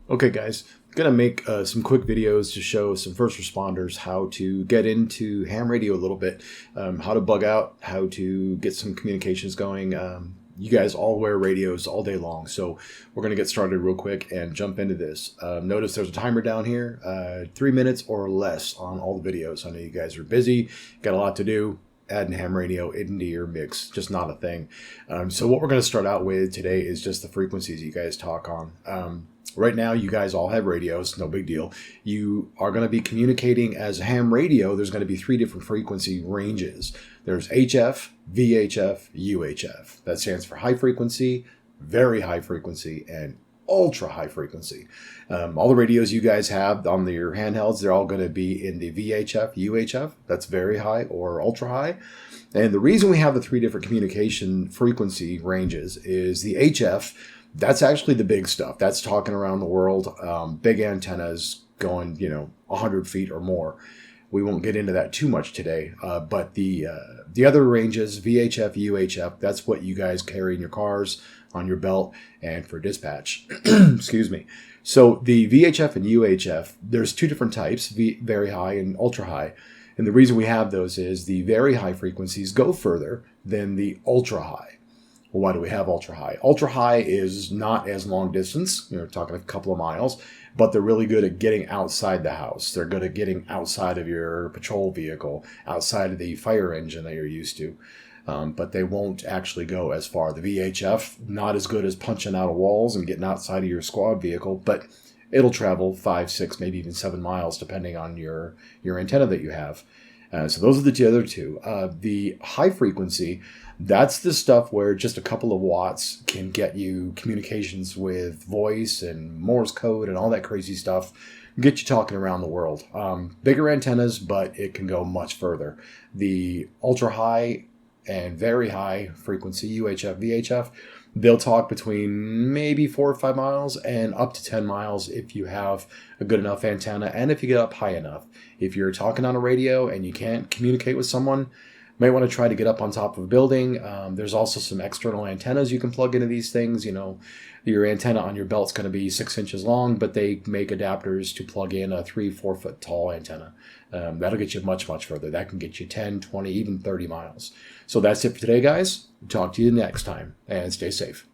Okay, guys, gonna make some quick videos to show some first responders how to get into ham radio a little bit, how to bug out, how to get some communications going. You guys all wear radios all day long, so we're gonna get started real quick and jump into this. Notice there's a timer down here, 3 minutes or less on all the videos. I know you guys are busy, got a lot to do. Adding ham radio into your mix, just not a thing. So what we're going to start out with today is just the frequencies you guys talk on. Right now, you guys all have radios, no big deal. You are going to be communicating as ham radio. There's going to be 3 different frequency ranges. There's HF, VHF, UHF. That stands for high frequency, very high frequency, and ultra high frequency. All the radios you guys have on your handhelds, they're all going to be in the VHF, UHF. That's very high or ultra high. And the reason we have the 3 different communication frequency ranges is the HF. That's actually the big stuff. That's talking around the world. Big antennas going, 100 feet or more. We won't get into that too much today. But the other ranges, VHF, UHF, that's what you guys carry in your cars, on your belt, and for dispatch. Excuse me. So the VHF and UHF, there's 2 different types, very high and ultra high. And the reason we have those is the very high frequencies go further than the ultra high. Well, why do we have ultra high? Ultra high is not as long distance. You're talking a couple of miles, but they're really good at getting outside the house. They're good at getting outside of your patrol vehicle, outside of the fire engine that you're used to. But they won't actually go as far. The VHF, not as good as punching out of walls and getting outside of your squad vehicle, but it'll travel 5, 6, maybe even 7 miles, depending on your antenna that you have. So those are the other 2. The high frequency, that's the stuff where just a couple of watts can get you communications with voice and Morse code and all that crazy stuff, get you talking around the world. Bigger antennas, but it can go much further. The ultra high and very high frequency, UHF, VHF, they'll talk between maybe 4 or 5 miles and up to 10 miles if you have a good enough antenna and if you get up high enough. If you're talking on a radio and you can't communicate with someone, you might want to try to get up on top of a building. There's also some external antennas you can plug into these things. Your antenna on your belt's going to be 6 inches long, but they make adapters to plug in a 3-4 foot tall antenna. That'll get you much, much further. That can get you 10, 20, even 30 miles. So that's it for today, guys. Talk to you next time, and stay safe.